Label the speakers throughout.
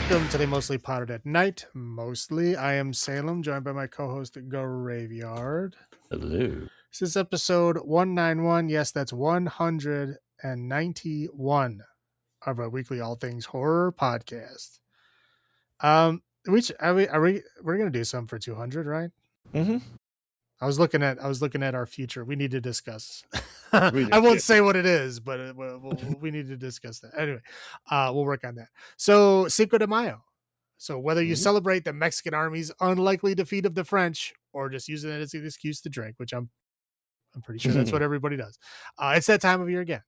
Speaker 1: Welcome to the Mostly Potted at Night. Mostly, I am Salem, joined by my co-host Graveyard.
Speaker 2: Hello.
Speaker 1: This is episode 191. Yes, that's 191 of our weekly All Things Horror podcast. Which we're gonna do some for 200, right?
Speaker 2: Mm-hmm.
Speaker 1: I was looking at our future. We need to discuss. I won't say what it is, but we need to discuss that. Anyway, we'll work on that. So Cinco de Mayo. So whether you celebrate the Mexican army's unlikely defeat of the French or just using it as an excuse to drink, which I'm pretty sure that's what everybody does. It's that time of year again.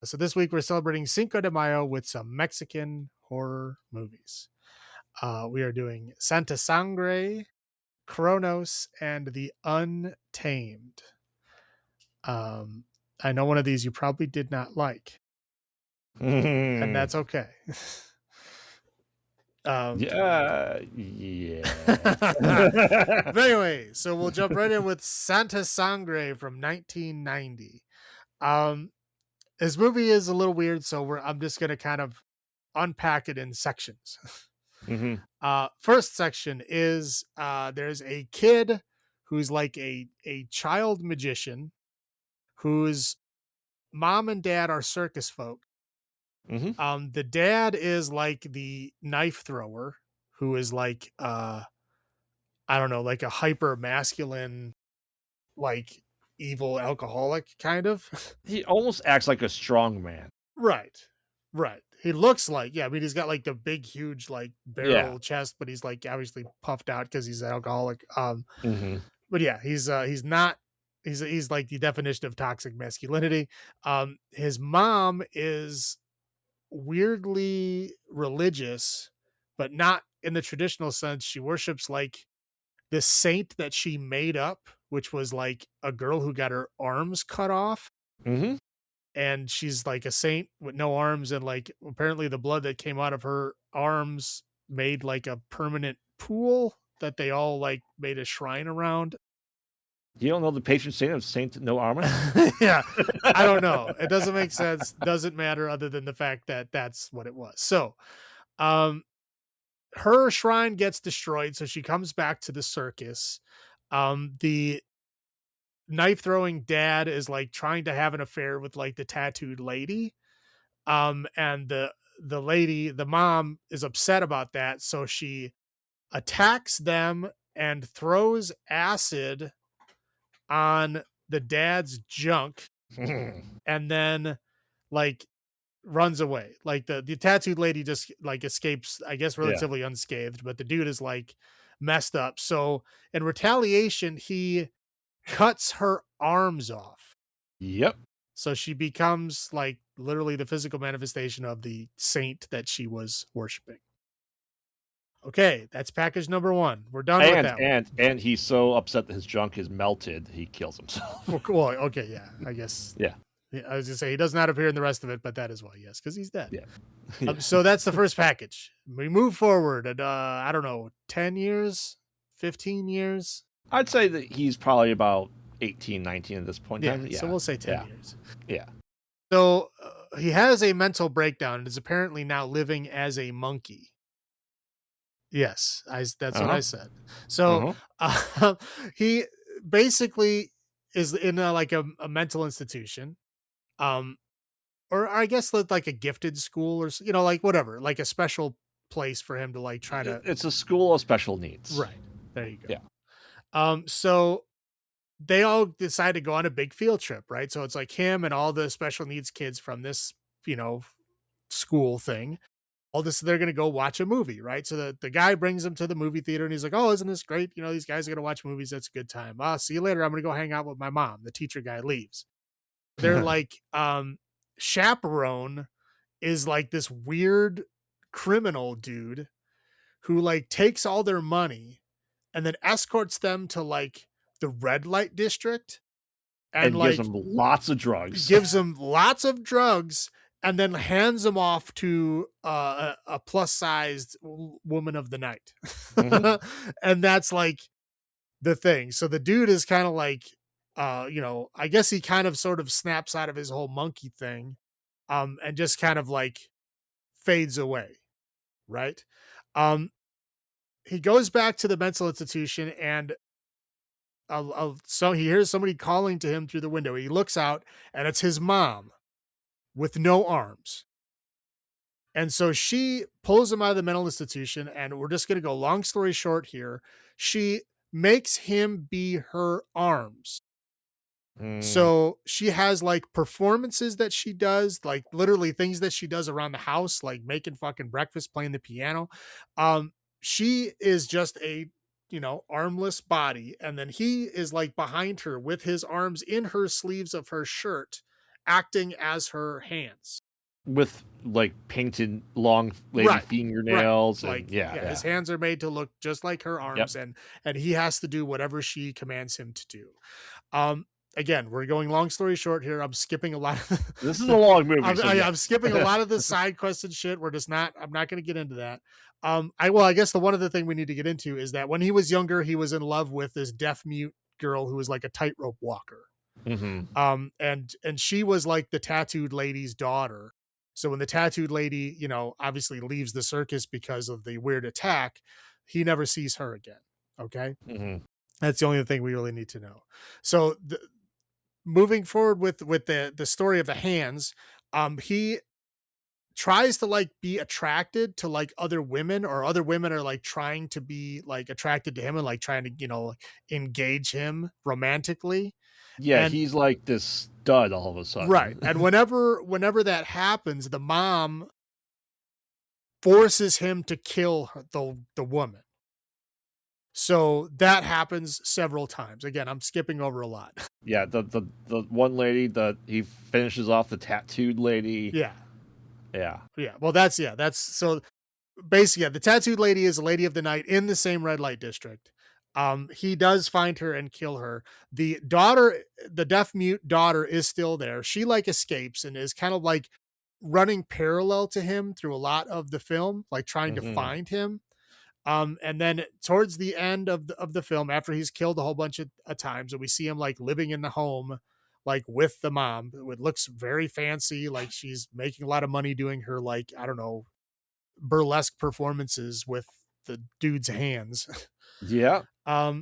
Speaker 1: So this week we're celebrating Cinco de Mayo with some Mexican horror movies. We are doing Santa Sangre, Kronos, and The Untamed. I know one of these you probably did not like, and that's okay.
Speaker 2: Yeah.
Speaker 1: But anyway, so we'll jump right in with Santa Sangre from 1990. This movie is a little weird, so I'm just gonna kind of unpack it in sections. First section is there's a kid who's like a child magician whose mom and dad are circus folk. The dad is like the knife thrower who is like I don't know, like a hyper masculine, like evil alcoholic kind of.
Speaker 2: He almost acts like a strong man.
Speaker 1: Right. He looks like, I mean, he's got like the big, huge, like barrel chest, but he's like obviously puffed out because he's an alcoholic. But yeah, he's like the definition of toxic masculinity. His mom is weirdly religious, but not in the traditional sense. She worships like this saint that she made up, which was like a girl who got her arms cut off. And she's like a saint with no arms, and like apparently the blood that came out of her arms made like a permanent pool that they all like made a shrine around.
Speaker 2: You don't know the patron saint of Saint No Armor?
Speaker 1: Yeah, I don't know. It doesn't make sense. Doesn't matter other than the fact that that's what it was. So, her shrine gets destroyed, so she comes back to the circus. The knife throwing dad is like trying to have an affair with like the tattooed lady. And the mom is upset about that, so she attacks them and throws acid on the dad's junk and then like runs away. Like the tattooed lady just like escapes, I guess, relatively unscathed, but the dude is like messed up. So in retaliation, he cuts her arms off.
Speaker 2: Yep.
Speaker 1: So she becomes like literally the physical manifestation of the saint that she was worshiping. Okay, that's package number one. We're done with that one.
Speaker 2: And he's so upset that his junk is melted, he kills himself.
Speaker 1: Well, okay, yeah, I guess.
Speaker 2: Yeah.
Speaker 1: I was gonna say he does not appear in the rest of it, but that is why, yes, because he's dead.
Speaker 2: Yeah.
Speaker 1: So that's the first package. We move forward at I don't know, 10 years, 15 years.
Speaker 2: I'd say that he's probably about 18, 19 at this point.
Speaker 1: Yeah, so we'll say 10 years.
Speaker 2: Yeah.
Speaker 1: So he has a mental breakdown and is apparently now living as a monkey. Yes, that's what I said. So he basically is in like a mental institution, or I guess like a gifted school, or like whatever, like a special place for him to like try to.
Speaker 2: It's a school of special needs.
Speaker 1: Right, there you go.
Speaker 2: Yeah.
Speaker 1: So they all decide to go on a big field trip, right? So it's like him and all the special needs kids from this, school thing. All this, they're going to go watch a movie, right? So the guy brings them to the movie theater and he's like, oh, isn't this great? These guys are going to watch movies. That's a good time. See you later. I'm going to go hang out with my mom. The teacher guy leaves. They're like, chaperone is like this weird criminal dude who like takes all their money and then escorts them to like the red light district and like
Speaker 2: gives them lots of drugs.
Speaker 1: And then hands them off to a plus-sized woman of the night. And that's like the thing. So the dude is kind of like, I guess he kind of sort of snaps out of his whole monkey thing and just kind of like fades away. right? Um, he goes back to the mental institution and so he hears somebody calling to him through the window. He looks out and it's his mom with no arms. And so she pulls him out of the mental institution, and we're just going to go long story short here. She makes him be her arms.
Speaker 2: Mm.
Speaker 1: So she has like performances that she does, like literally things that she does around the house, like making fucking breakfast, playing the piano. Um, she is just a, armless body. And then he is like behind her with his arms in her sleeves of her shirt, acting as her hands.
Speaker 2: With like painted long lady
Speaker 1: Right. Right.
Speaker 2: fingernails and
Speaker 1: Like,
Speaker 2: yeah,
Speaker 1: yeah, his
Speaker 2: yeah.
Speaker 1: hands are made to look just like her
Speaker 2: Yep.
Speaker 1: arms, and he has to do whatever she commands him to do. Um, Again, we're going long story short here. I'm skipping a lot of
Speaker 2: This is a
Speaker 1: the
Speaker 2: long movie, so
Speaker 1: I'm
Speaker 2: yes.
Speaker 1: skipping a lot of the side quests and shit. I'm not going to get into that. I guess the one other thing we need to get into is that when he was younger, he was in love with this deaf mute girl who was like a tightrope walker.
Speaker 2: Mhm.
Speaker 1: And she was like the tattooed lady's daughter. So when the tattooed lady, obviously leaves the circus because of the weird attack, he never sees her again. Okay.
Speaker 2: Mhm.
Speaker 1: That's the only thing we really need to know. So moving forward with the story of the hands, he tries to like be attracted to like other women, or other women are like trying to be like attracted to him and like trying to engage him romantically.
Speaker 2: Yeah,
Speaker 1: And
Speaker 2: he's like this stud all of a
Speaker 1: right.
Speaker 2: sudden.
Speaker 1: And whenever that happens, the mom forces him to kill the woman. So that happens several times. Again, I'm skipping over a lot.
Speaker 2: Yeah, the one lady that he finishes off, the tattooed lady.
Speaker 1: Yeah.
Speaker 2: Yeah.
Speaker 1: Yeah. Well, that's so basically, yeah, the tattooed lady is a lady of the night in the same red light district. He does find her and kill her. The daughter, the deaf mute daughter, is still there. She like escapes and is kind of like running parallel to him through a lot of the film, like trying to
Speaker 2: Mhm.
Speaker 1: find him. And then towards the end of the film, after he's killed a whole bunch of times, and we see him like living in the home, like with the mom, it looks very fancy. Like she's making a lot of money doing her, like, I don't know, burlesque performances with the dude's hands.
Speaker 2: Yeah.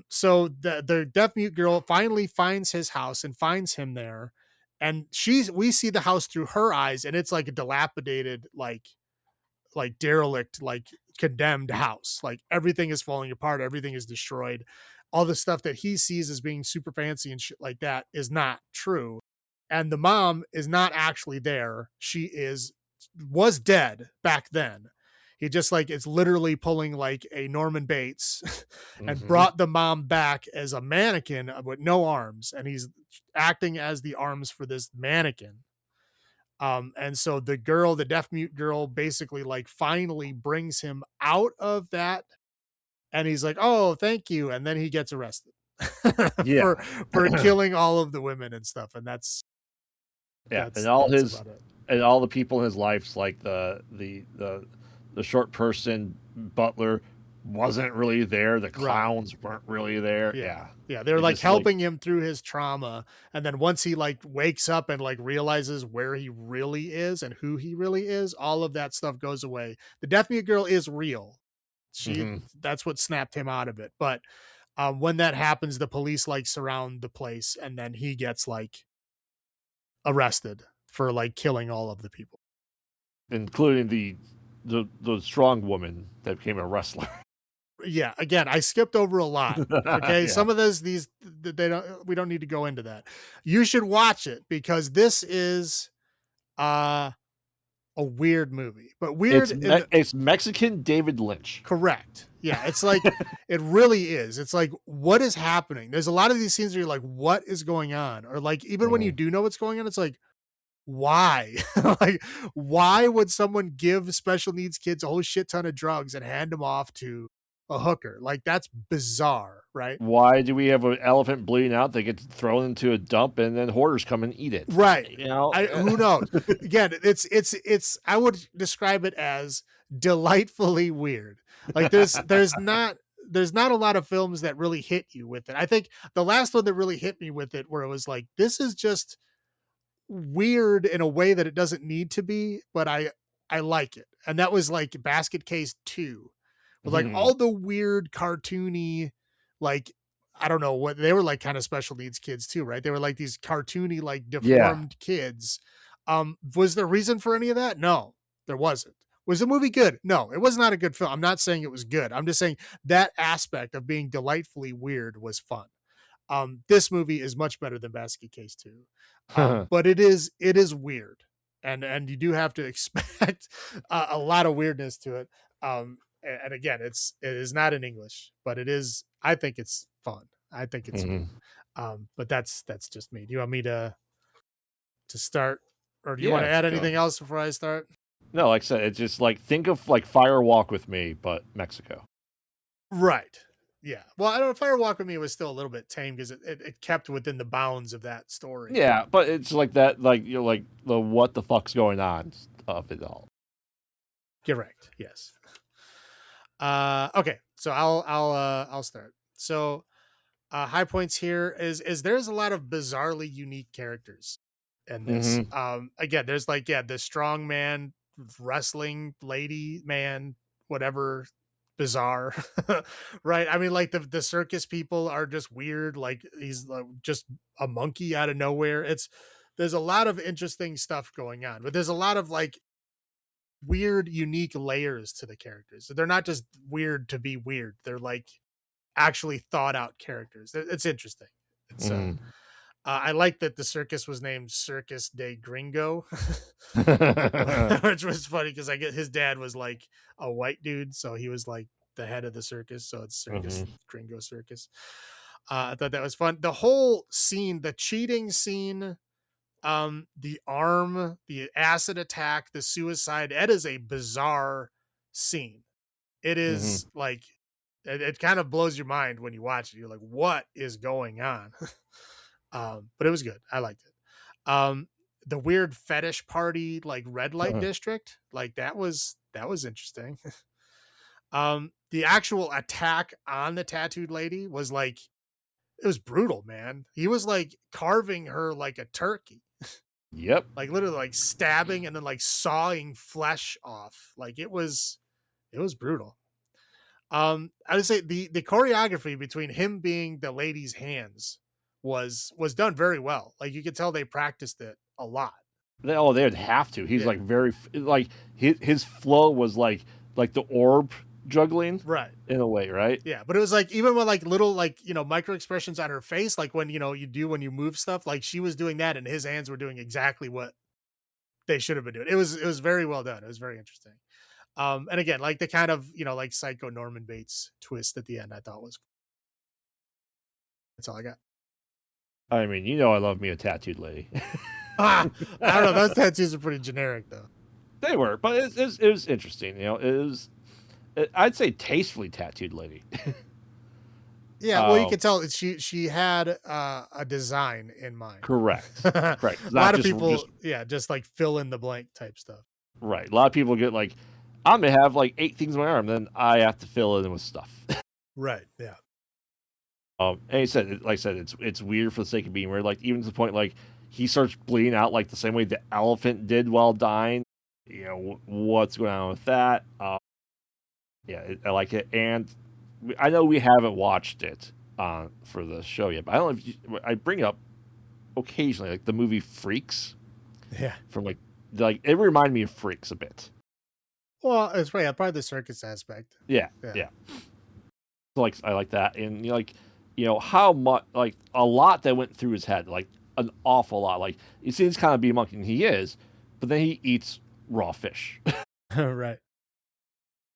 Speaker 1: So the deaf mute girl finally finds his house and finds him there. And we see the house through her eyes, and it's like a dilapidated, like derelict, like condemned house. Like everything is falling apart, everything is destroyed. All the stuff that he sees as being super fancy and shit like that is not true. And the mom is not actually there. She was dead back then. He just like it's literally pulling like a Norman Bates and
Speaker 2: Mhm.
Speaker 1: brought the mom back as a mannequin with no arms, and he's acting as the arms for this mannequin. And so the deaf mute girl, basically like finally brings him out of that, and he's like, "Oh, thank you," and then he gets arrested for
Speaker 2: Yeah.
Speaker 1: killing all of the women and stuff, and
Speaker 2: Yeah, and
Speaker 1: that's about it.
Speaker 2: all the people in his life, like the short person butler wasn't really there. The
Speaker 1: Right.
Speaker 2: clowns weren't really there.
Speaker 1: Yeah.
Speaker 2: Yeah.
Speaker 1: Yeah, they're
Speaker 2: It
Speaker 1: like
Speaker 2: just like
Speaker 1: helping him through his trauma, and then once he like wakes up and like realizes where he really is and who he really is, all of that stuff goes away. The deaf mute girl is real.
Speaker 2: Mhm.
Speaker 1: That's what snapped him out of it. But when that happens, the police like surround the place, and then he gets like arrested for like killing all of the people.
Speaker 2: Including the strong woman that became a wrestler.
Speaker 1: Yeah, again, I skipped over a lot. Okay,
Speaker 2: Yeah.
Speaker 1: some of these we don't need to go into that. You should watch it because this is uh a weird movie, but weird in the
Speaker 2: It's Mexican David Lynch.
Speaker 1: correct. Yeah, it's like it really is. It's like what is happening? There's a lot of these scenes where you're like, what is going on? Or like even when you
Speaker 2: Mhm.
Speaker 1: do know what's going on, it's like, why? Like, why would someone give special needs kids a whole shit ton of drugs and hand them off to a hooker? Like, that's bizarre, right?
Speaker 2: Why do we have an elephant bleeding out that gets thrown into a dump and then hoarders come and eat it?
Speaker 1: Right.
Speaker 2: You know?
Speaker 1: Who knows? Again, it's I would describe it as delightfully weird. Like there's not a lot of films that really hit you with it. I think the last one that really hit me with it where it was like this is just weird in a way that it doesn't need to be, but I like it. and that was like Basket Case 2, with like
Speaker 2: Mhm.
Speaker 1: all the weird cartoony, like I don't know what they were like, kind of special needs kids too, right? They were like these cartoony, like
Speaker 2: Yeah.
Speaker 1: deformed kids. Was there reason for any of that? No, there wasn't. Was the movie good? No, it was not a good film. I'm not saying it was good. I'm just saying that aspect of being delightfully weird was fun. This movie is much better than Basket Case 2. But it is weird. And you do have to expect a lot of weirdness to it. And again, it is not in English, but I think it's fun. I think it's good.
Speaker 2: Mhm.
Speaker 1: But that's just me. Do you want me to start, or do you want to
Speaker 2: Yeah,
Speaker 1: add
Speaker 2: go.
Speaker 1: anything else before I start?
Speaker 2: No, like I said, it's just like think of like Fire Walk with Me, but Mexico.
Speaker 1: Right. Yeah. Well, I don't know. Fire Walk with Me was still a little bit tame because it kept within the bounds of that story.
Speaker 2: Yeah, but it's like that, like you're like the what the fuck's going on of it all.
Speaker 1: Correct. Yes. Okay. So I'll start. So high points here is there's a lot of bizarrely unique characters in this.
Speaker 2: Hmm.
Speaker 1: Again, there's like, yeah, the strong man, wrestling lady man, whatever, bizarre. Right? I mean, like the circus people are just weird, like he's just a monkey out of nowhere. There's a lot of interesting stuff going on, but there's a lot of like weird unique layers to the characters. They're not just weird to be weird. They're like actually thought out characters. It's interesting. It's
Speaker 2: Hmm.
Speaker 1: I like that the circus was named Circus de Gringo, which was funny because I get his dad was like a white dude, so he was like the head of the circus, so it's Circus
Speaker 2: Hmm.
Speaker 1: Gringo Circus. I thought that was fun. The whole scene, the cheating scene, the arm, the acid attack, the suicide, that is a bizarre scene. It
Speaker 2: Hmm.
Speaker 1: is like it kind of blows your mind when you watch it. You're like, what is going on? But it was good. I liked it. The weird fetish party, like red light district, like that was interesting. The actual attack on the tattooed lady was like, it was brutal, man. He was like carving her like a turkey,
Speaker 2: Yep.
Speaker 1: like literally like stabbing and then like sawing flesh off. Like it was brutal. I would say the choreography between him being the lady's hands was done very well. Like you could tell they practiced it a lot.
Speaker 2: They'd have to. He's
Speaker 1: Yeah.
Speaker 2: like very like his flow was like the orb juggling
Speaker 1: Right.
Speaker 2: in a way, right?
Speaker 1: Yeah. But it was like even with like little like, micro expressions on her face, like when you do when you move stuff, like she was doing that and his hands were doing exactly what they should have been doing. It was very well done. It was very interesting. And again, like the kind of, like psycho Norman Bates twist at the end, I thought was that's all I got.
Speaker 2: I mean, you know, I love me a tattooed lady.
Speaker 1: I don't know. Those tattoos are pretty generic though.
Speaker 2: They were, but it was interesting. You know, I'd say tastefully tattooed lady.
Speaker 1: Yeah, well, you could tell she had a design in mind.
Speaker 2: Correct,
Speaker 1: A
Speaker 2: correct.
Speaker 1: lot
Speaker 2: Not
Speaker 1: of
Speaker 2: just
Speaker 1: people, yeah, just like fill in the blank type stuff.
Speaker 2: right. A lot of people get like, I'm gonna have like 8 things on my arm, then I have to fill it in with stuff.
Speaker 1: Right. Yeah.
Speaker 2: And he said, like I said, it's weird for the sake of being weird. Like even to the point, like he starts bleeding out like the same way the elephant did while dying. You know what's going on with that? Yeah, I like it, and I know we haven't watched it for the show yet, but I don't know if I bring up occasionally like the movie Freaks
Speaker 1: Yeah.
Speaker 2: from like it reminded me of Freaks a bit.
Speaker 1: Well, it's right. Yeah, probably the circus aspect.
Speaker 2: Yeah, yeah. So like I like that, and how much like a lot that went through his head, like an awful lot. Like he seems kind of be a monkey, and he is, but then he eats raw fish.
Speaker 1: Right.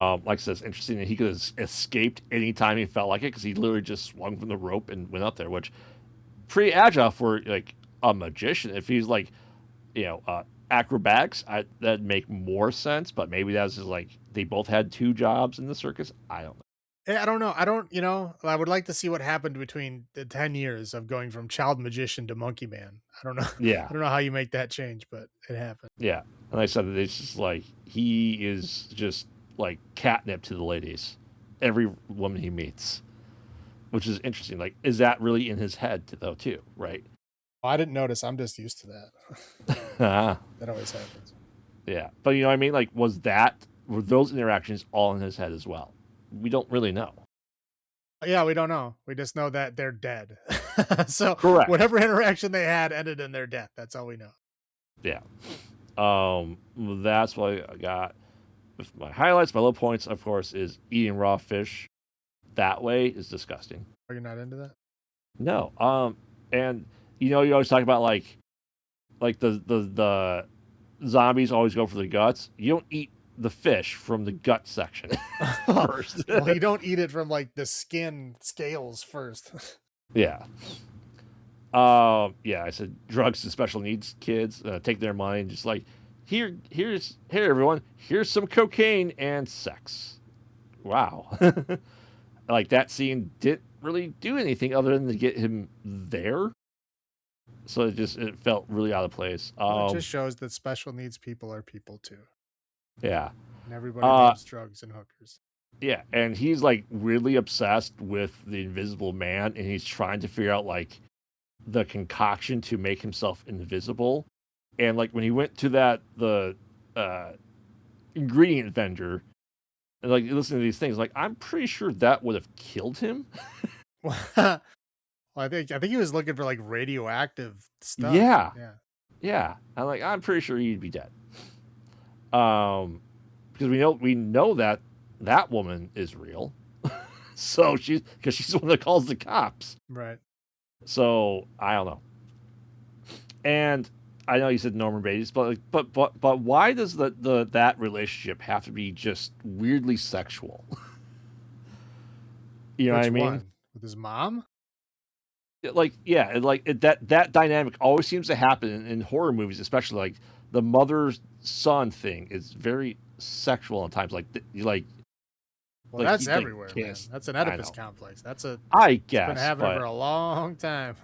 Speaker 2: Like I said, it's interesting that he could have escaped anytime he felt like it because he literally just swung from the rope and went up there, which pretty agile for like a magician. If he's like, acrobatics, that'd make more sense. But maybe that's just like they both had 2 jobs in the circus. I don't know.
Speaker 1: I don't know. I would like to see what happened between the 10 years of going from child magician to monkey man. I don't know.
Speaker 2: Yeah,
Speaker 1: I don't know how you make that change, but it happened.
Speaker 2: yeah. And like I said, it's just like he is just like catnip to the ladies, every woman he meets, which is interesting. Like, is that really in his head though, too? Right?
Speaker 1: I didn't notice. I'm just used to that.
Speaker 2: Ah,
Speaker 1: That always happens.
Speaker 2: yeah, but you know what I mean? Like, was that were those interactions all in his head as well? We don't really know.
Speaker 1: Yeah, we don't know. We just know that they're dead. So
Speaker 2: Correct.
Speaker 1: whatever interaction they had ended in their death. That's all we know.
Speaker 2: Yeah. That's what I got. With my highlights, my low points, of course, is eating raw fish that way is disgusting.
Speaker 1: Are you not into that?
Speaker 2: No. And you always talk about like the zombies always go for the guts. You don't eat the fish from the gut section first.
Speaker 1: Well, you don't eat it from like the skin scales first.
Speaker 2: Yeah. Yeah, I said drugs to special needs kids, take their money, and just like here everyone, here's some cocaine and sex. Wow. Like that scene didn't really do anything other than to get him there. So it felt really out of place.
Speaker 1: Well, it just shows that special needs people are people too.
Speaker 2: Yeah.
Speaker 1: And everybody loves drugs and hookers.
Speaker 2: Yeah, and he's like really obsessed with the Invisible Man, and he's trying to figure out like the concoction to make himself invisible. And like when he went to the ingredient vendor and like listening to these things, like I'm pretty sure that would have killed him.
Speaker 1: Well, I think he was looking for like radioactive stuff.
Speaker 2: Yeah.
Speaker 1: Yeah.
Speaker 2: Yeah. I'm pretty sure he'd be dead. Because we know that woman is real. So she's the one that calls the cops.
Speaker 1: Right.
Speaker 2: So I don't know. And I know you said Norman Bates, but why does that relationship have to be just weirdly sexual? You know
Speaker 1: Which
Speaker 2: what I mean?
Speaker 1: one? With his mom?
Speaker 2: That dynamic always seems to happen in horror movies, especially like the mother son thing is very sexual at times.
Speaker 1: Well, that's everywhere, man. That's an Oedipus complex.
Speaker 2: I guess
Speaker 1: it's been happening for a long time.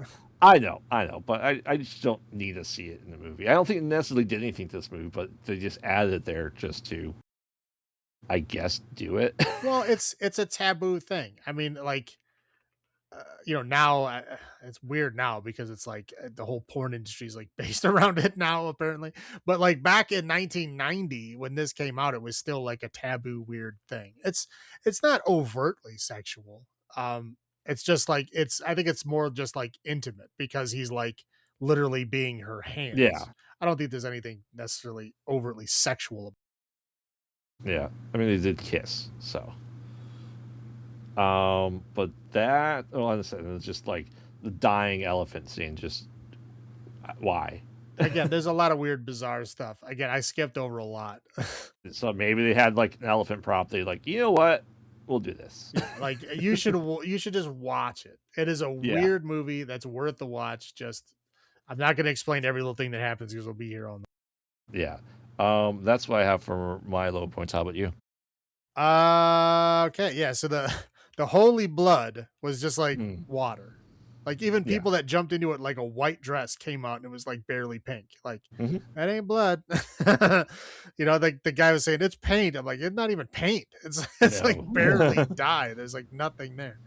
Speaker 2: I know, but I just don't need to see it in the movie. I don't think it necessarily did anything to this movie, but they just added it there just to, I guess, do it.
Speaker 1: Well, it's a taboo thing. I mean, like, now it's weird now because it's like the whole porn industry is like based around it now, apparently. But like back in 1990, when this came out, it was still like a taboo, weird thing. It's not overtly sexual. It's just like I think it's more just like intimate because he's like literally being her hands.
Speaker 2: Yeah.
Speaker 1: I don't think there's anything necessarily overtly sexual.
Speaker 2: Yeah. I mean, they did kiss, so. But that, honestly, it's just like the dying elephant scene. Just why?
Speaker 1: Again, there's a lot of weird, bizarre stuff. Again, I skipped over a lot.
Speaker 2: So maybe they had like an elephant prop. They like, you know what? We'll do this.
Speaker 1: Yeah, like you should just watch it. It is a weird movie that's worth the watch. Just I'm not going to explain every little thing that happens because we'll be here all night.
Speaker 2: Yeah. That's what I have for my low points. How about you?
Speaker 1: Okay, yeah. So the holy blood was just like water. Like even people that jumped into it like a white dress came out and it was like barely pink. Like that ain't blood. The guy was saying it's paint. I'm like, it's not even paint. It's like barely dye. There's like nothing there.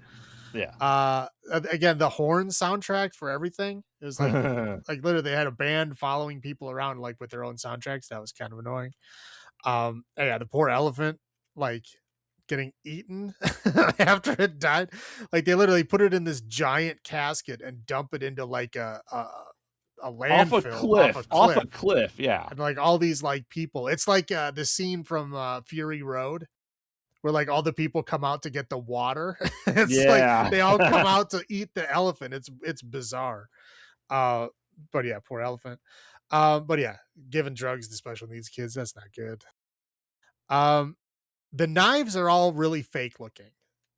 Speaker 2: Yeah.
Speaker 1: Again, the horn soundtrack for everything. It was like like literally they had a band following people around like with their own soundtracks. That was kind of annoying. Yeah, the poor elephant like getting eaten after it died. Like they literally put it in this giant casket and dump it into like a landfill
Speaker 2: off a cliff. Yeah.
Speaker 1: And like all these like people, it's like the scene from Fury Road where like all the people come out to get the water. It's like they all come out to eat the elephant. It's bizarre. But yeah, poor elephant. But yeah, giving drugs to special needs kids, that's not good. The knives are all really fake looking,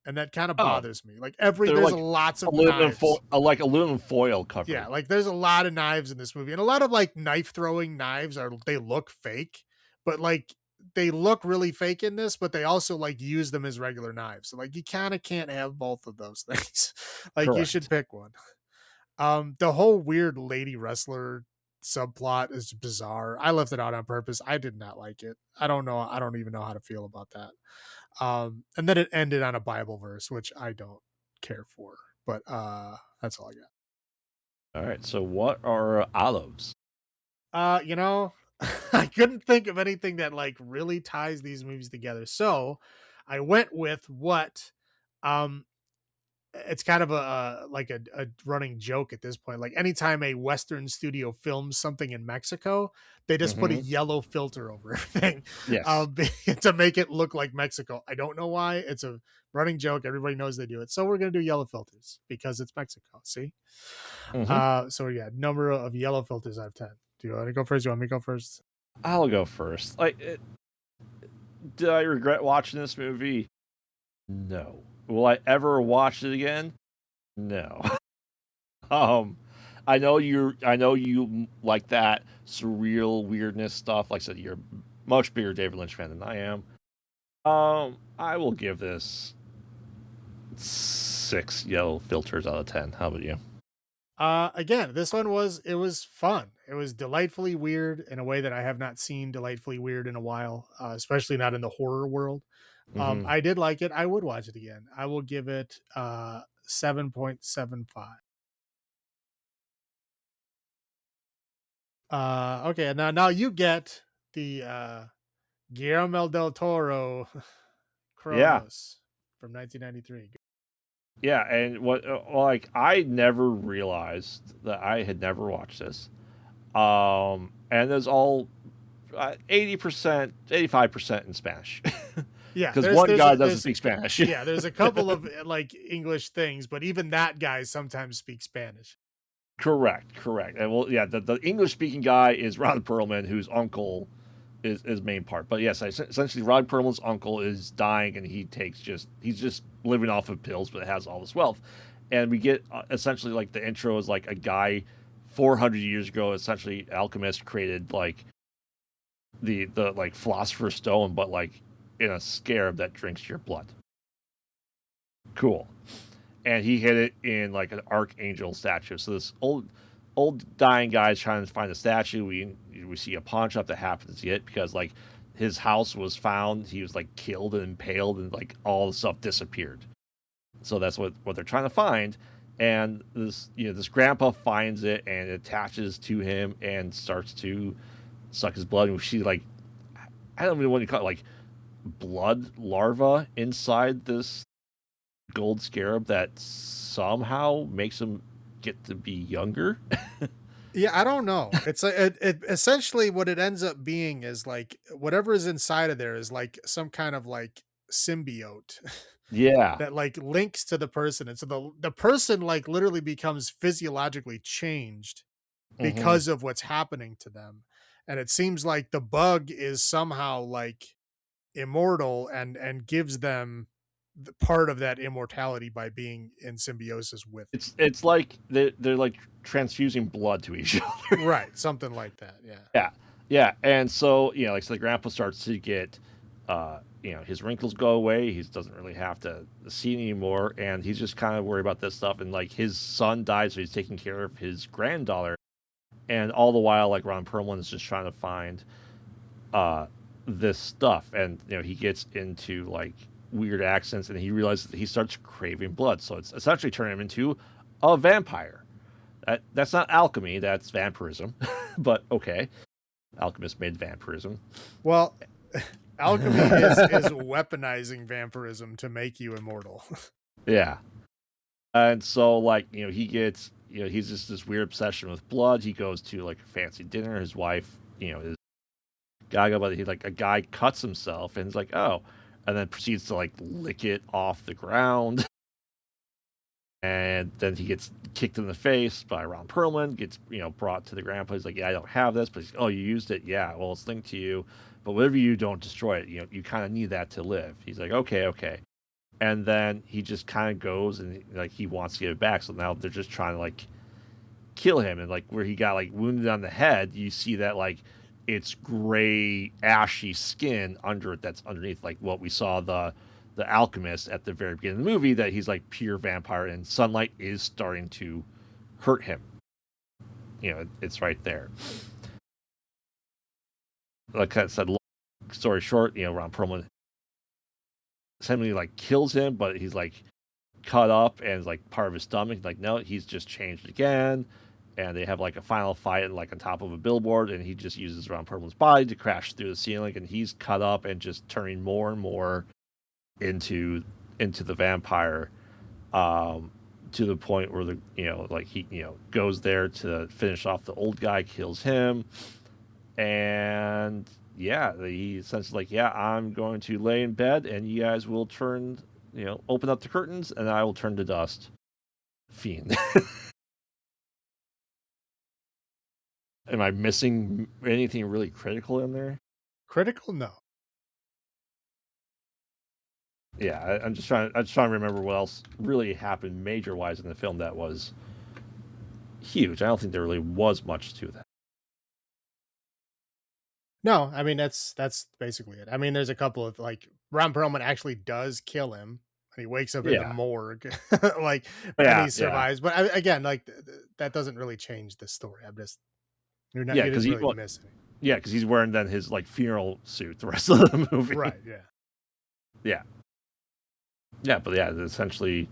Speaker 1: and that kind of bothers me. Like there's lots of knives.
Speaker 2: Like aluminum foil cover.
Speaker 1: Yeah, like there's a lot of knives in this movie, and a lot of like knife throwing knives they look fake, but like they look really fake in this, but they also like use them as regular knives. So like you kind of can't have both of those things. Like Correct. You should pick one. The whole weird lady wrestler subplot is bizarre. I left it out on purpose. I did not like it. I don't know. I don't even know how to feel about that. And then it ended on a Bible verse, which I don't care for. But that's all I got.
Speaker 2: All right. So what are olives?
Speaker 1: I couldn't think of anything that like really ties these movies together. So I went with what um it's kind of like a running joke at this point. Like anytime a Western studio films something in Mexico, they just put a
Speaker 2: Mm-hmm.
Speaker 1: yellow filter over everything
Speaker 2: Yes.
Speaker 1: to make it look like Mexico. I don't know why. It's a running joke. Everybody knows they do it. So we're gonna do yellow filters because it's Mexico. See?
Speaker 2: Mm-hmm.
Speaker 1: So yeah, number of yellow filters out of 10. Do you want to go first? Do you want me to go first?
Speaker 2: I'll go first. Did I regret watching this movie? No. Will I ever watch it again? No. um, I know you like that surreal weirdness stuff. Like I said, you're a much bigger David Lynch fan than I am. I will give this 6 yellow filters out of 10. How about you?
Speaker 1: Again, this one was fun. It was delightfully weird in a way that I have not seen delightfully weird in a while, especially not in the horror world.
Speaker 2: Mm-hmm.
Speaker 1: I did like it. I would watch it again. I will give it 7.75. Okay, now you get the Guillermo del Toro
Speaker 2: Yeah.
Speaker 1: Kronos from 1993.
Speaker 2: Yeah, and what like I never realized that I had never watched this. And there's all 80%, 85% in Spanish.
Speaker 1: Yeah,
Speaker 2: Because one guy doesn't
Speaker 1: there's
Speaker 2: speak Spanish.
Speaker 1: yeah, there's a couple of like English things, but even that guy sometimes speaks Spanish.
Speaker 2: Correct, correct. And well, yeah, the English speaking guy is Ron Perlman, whose uncle is main part. But yes, essentially, Ron Perlman's uncle is dying, and he's just living off of pills, but it has all this wealth. And we get essentially like the intro is like a guy 400 years ago, essentially alchemist created like the like philosopher's stone, but like in a scarab that drinks your blood. Cool. And he hid it in like an archangel statue. So this old dying guy is trying to find the statue. We see a pawn shop that happens to it because like his house was found. He was like killed and impaled, and like all the stuff disappeared. So that's what they're trying to find. And this grandpa finds it and attaches to him and starts to suck his blood. And we see like I don't even know what you call it, like blood larva inside this gold scarab that somehow makes him get to be younger.
Speaker 1: Yeah, I don't know. It's like it essentially what it ends up being is like whatever is inside of there is like some kind of like symbiote
Speaker 2: Yeah.
Speaker 1: that like links to the person, and so the person like literally becomes physiologically changed
Speaker 2: Hmm.
Speaker 1: because of what's happening to them. And it seems like the bug is somehow like immortal and gives them the part of that immortality by being in symbiosis with it.
Speaker 2: It's like they're like transfusing blood to each other.
Speaker 1: Right, something like that. Yeah.
Speaker 2: Yeah, yeah. And so like so the grandpa starts to get his wrinkles go away. He doesn't really have to see anymore, and he's just kind of worried about this stuff. And like his son dies, so he's taking care of his granddaughter. And all the while, like Ron Perlman is just trying to find uh this stuff, and he gets into like weird accents, and he realizes that he starts craving blood, so it's essentially turning him into a vampire. That's not alchemy, that's vampirism. But okay, alchemist made vampirism.
Speaker 1: Well, alchemy is weaponizing vampirism to make you immortal.
Speaker 2: Yeah. And so like he gets he's just this weird obsession with blood. He goes to like a fancy dinner. His wife is gaga, but he like a guy cuts himself, and he's like, oh, and then proceeds to like lick it off the ground. And then he gets kicked in the face by Ron Perlman, gets brought to the grandpa. He's like, yeah, I don't have this, but oh, you used it. Yeah, well, it's linked to you, but whatever you don't destroy it, you kind of need that to live. He's like, okay, okay. And then he just kind of goes, and like he wants to get it back. So now they're just trying to like kill him, and like where he got like wounded on the head, you see that like it's gray ashy skin under it that's underneath, like what we saw the alchemist at the very beginning of the movie, that he's like pure vampire, and sunlight is starting to hurt him. It's right there. Like I said, long story short, Ron Perlman essentially like kills him, but he's like cut up and like part of his stomach. Like no, he's just changed again. and they have like a final fight like on top of a billboard, and he just uses Ron Perlman's body to crash through the ceiling, and he's cut up and just turning more and more into the vampire, to the point where the like he goes there to finish off the old guy, kills him, and yeah, he essentially like, yeah, I'm going to lay in bed and you guys will turn, open up the curtains and I will turn to dust. Fiend. Am I missing anything really critical in there?
Speaker 1: Critical? No.
Speaker 2: Yeah, I'm just trying to remember what else really happened major wise in the film that was huge. I don't think there really was much to that.
Speaker 1: No, I mean that's basically it. I mean, there's a couple of like Ron Perlman actually does kill him, and he wakes up in the
Speaker 2: Yeah,
Speaker 1: morgue, like, and
Speaker 2: yeah,
Speaker 1: he
Speaker 2: yeah,
Speaker 1: survives. But again, like that doesn't really change the story. I'm just
Speaker 2: yeah,
Speaker 1: you
Speaker 2: because
Speaker 1: didn't really miss anything.
Speaker 2: yeah, because he's wearing then his like funeral suit the rest of the movie.
Speaker 1: Right? Yeah.
Speaker 2: Yeah, yeah, but yeah, essentially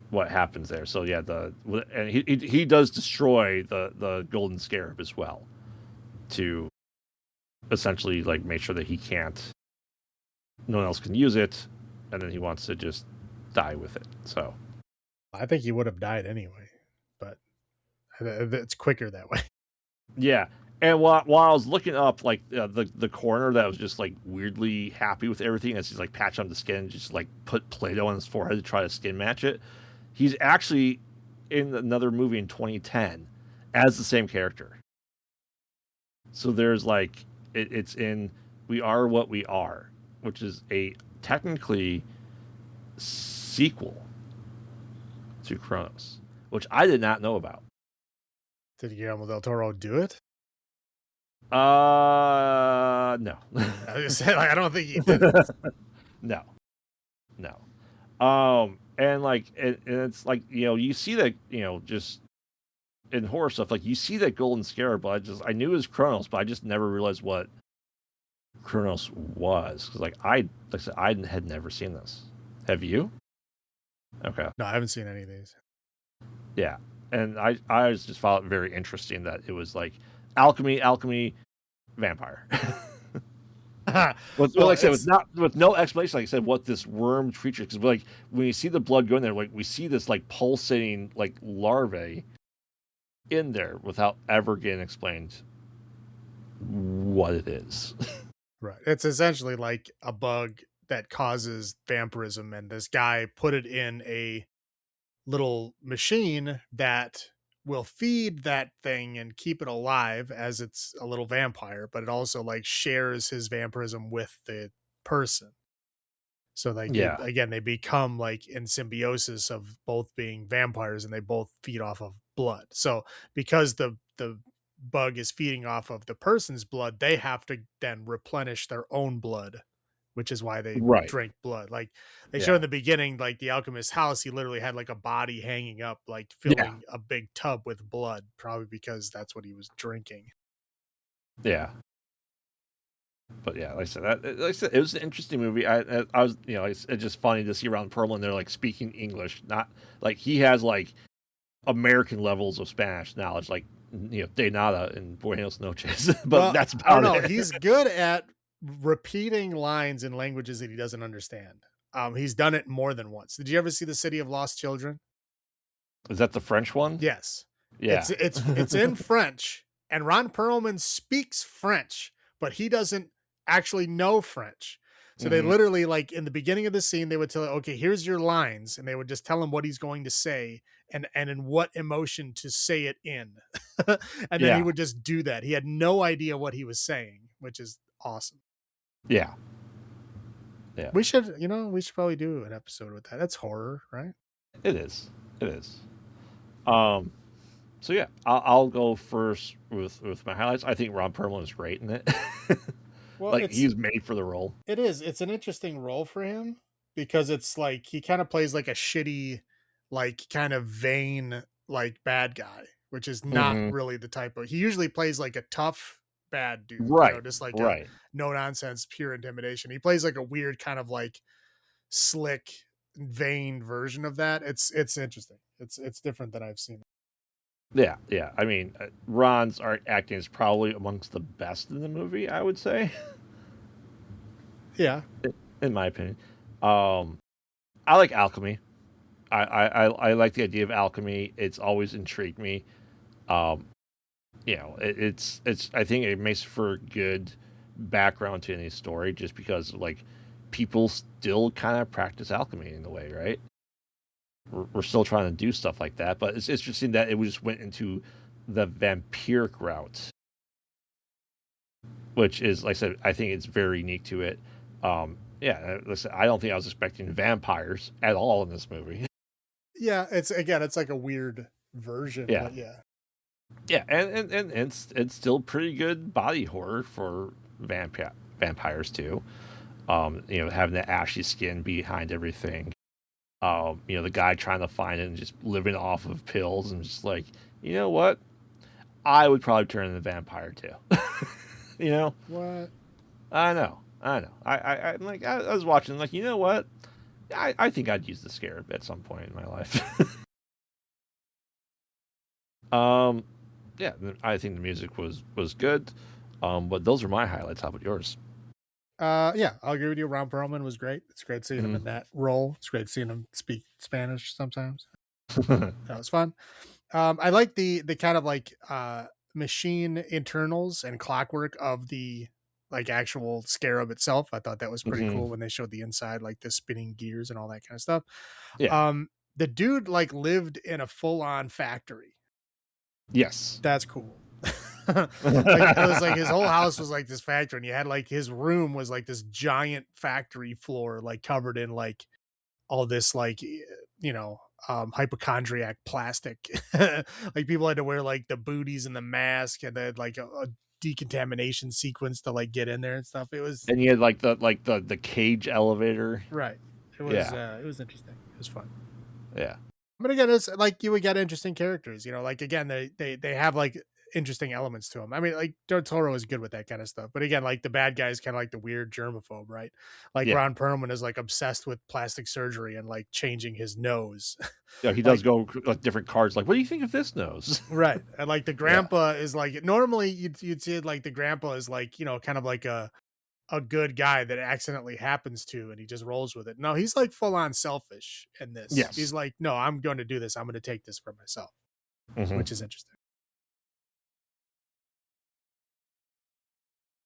Speaker 2: what happens there. So yeah, and he does destroy the golden scarab as well, to essentially like make sure that no one else can use it, and then he wants to just die with it. So
Speaker 1: I think he would have died anyway, but it's quicker that way.
Speaker 2: yeah, and while I was looking up like the coroner that was just like weirdly happy with everything as he's like patch on the skin, just like put Play-Doh on his forehead to try to skin match it. He's actually in another movie in 2010 as the same character. So there's like it's in We Are What We Are, which is a technically sequel to Chronos, which I did not know about.
Speaker 1: Did Guillermo del Toro do it?
Speaker 2: No.
Speaker 1: I just said, like, I don't think he did it.
Speaker 2: No. No. And like and it's like, you see that, just in horror stuff, like you see that golden scarab, but I knew it was Chronos, but I just never realized what Chronos was. Because like I said, I had never seen this. Have you? Okay.
Speaker 1: No, I haven't seen any of these.
Speaker 2: Yeah. And I just found it very interesting that it was like alchemy, vampire. Like I said, with no explanation, like I said, what this worm creature, because like when you see the blood going there, like we see this like pulsating like larvae in there without ever getting explained what it is.
Speaker 1: Right. It's essentially like a bug that causes vampirism, and this guy put it in a little machine that will feed that thing and keep it alive as it's a little vampire, but it also like shares his vampirism with the person. So like
Speaker 2: Yeah.
Speaker 1: they become like in symbiosis of both being vampires, and they both feed off of blood. So because the bug is feeding off of the person's blood, they have to then replenish their own blood, which is why they
Speaker 2: Right.
Speaker 1: drink blood. Like they show
Speaker 2: Yeah.
Speaker 1: in the beginning, like the alchemist's house, he literally had like a body hanging up, like
Speaker 2: Yeah.
Speaker 1: filling a big tub with blood, probably because that's what he was drinking.
Speaker 2: Yeah. But yeah, like I said, it was an interesting movie. I was, it's just funny to see Ron Perlman there, like speaking English, not like he has like American levels of Spanish knowledge, like de nada and Buenos noches, but
Speaker 1: Well,
Speaker 2: that's
Speaker 1: I don't
Speaker 2: about
Speaker 1: know.
Speaker 2: it.
Speaker 1: He's good at repeating lines in languages that he doesn't understand. He's done it more than once. Did you ever see The City of Lost Children?
Speaker 2: Is that the French one?
Speaker 1: Yes.
Speaker 2: Yeah.
Speaker 1: It's in French, and Ron Perlman speaks French, but he doesn't actually know French. So they
Speaker 2: Hmm.
Speaker 1: literally, like in the beginning of the scene, they would tell, okay, here's your lines, and they would just tell him what he's going to say and in what emotion to say it in. And then he
Speaker 2: Yeah.
Speaker 1: would just do that. He had no idea what he was saying, which is awesome.
Speaker 2: Yeah. Yeah.
Speaker 1: We should probably do an episode with that. That's horror, right?
Speaker 2: It is. It is. So yeah, I'll go first with my highlights. I think Ron Perlman is great in it.
Speaker 1: Well,
Speaker 2: Like he's made for the role.
Speaker 1: it is. It's an interesting role for him because it's like he kind of plays like a shitty, like kind of vain, like bad guy, which is not
Speaker 2: Hmm.
Speaker 1: really the type of. He usually plays like a tough bad dude,
Speaker 2: Right.
Speaker 1: just like a
Speaker 2: Right.
Speaker 1: no nonsense, pure intimidation. He plays like a weird kind of like slick, vain version of that. It's interesting. It's different than I've seen.
Speaker 2: Yeah. I mean, Ron's art acting is probably amongst the best in the movie, I would say,
Speaker 1: Yeah.
Speaker 2: in my opinion. Um, I like alchemy. I like the idea of alchemy. It's always intrigued me. Um, it's I think it makes for a good background to any story, just because like people still kind of practice alchemy in a way, right? We're still trying to do stuff like that, but it's interesting that it just went into the vampiric route, which is, like I said, I think it's very unique to it. Yeah, listen, I don't think I was expecting vampires at all in this movie.
Speaker 1: Yeah, it's like a weird version,
Speaker 2: Yeah,
Speaker 1: but yeah.
Speaker 2: yeah, and it's still pretty good body horror for vampires too. Having the ashy skin behind everything. The guy trying to find it and just living off of pills and just like, you know what? I would probably turn into a vampire too. you know,
Speaker 1: What?
Speaker 2: I know. I'm like, I was watching, like, you know what? I think I'd use the scarab at some point in my life. um, yeah, I think the music was good. But those are my highlights. How about yours?
Speaker 1: Yeah, I'll agree with you. Ron Perlman was great. It's great seeing him in that role. It's great seeing him speak Spanish sometimes. That was fun. I like the kind of like machine internals and clockwork of the like actual scarab itself. I thought that was pretty cool when they showed the inside, like the spinning gears and all that kind of stuff.
Speaker 2: Yeah.
Speaker 1: The dude like lived in a full on factory.
Speaker 2: Yes.
Speaker 1: That's cool. Like it was like his whole house was like this factory, and you had like his room was like this giant factory floor, like covered in like all this like hypochondriac plastic. Like people had to wear like the booties and the mask, and they had like a decontamination sequence to like get in there and stuff. It was
Speaker 2: And you had like the cage elevator.
Speaker 1: right.
Speaker 2: Yeah.
Speaker 1: It was interesting. It was fun.
Speaker 2: Yeah.
Speaker 1: But again, it's like you would get interesting characters, like again, they have like interesting elements to them. I mean, like Del Toro is good with that kind of stuff. But again, like the bad guy is kind of like the weird germaphobe, right? Like
Speaker 2: Yeah.
Speaker 1: Ron Perlman is like obsessed with plastic surgery and like changing his nose.
Speaker 2: Yeah, he does
Speaker 1: Like
Speaker 2: go like different cards. Like, what do you think of this nose?
Speaker 1: right. And like the
Speaker 2: Yeah.
Speaker 1: grandpa is like normally you'd see it like the grandpa is like, kind of like a good guy that it accidentally happens to and he just rolls with it. No, he's like full on selfish in this. He's
Speaker 2: Yes.
Speaker 1: like, no, I'm going to do this. I'm going to take this for myself, which is interesting.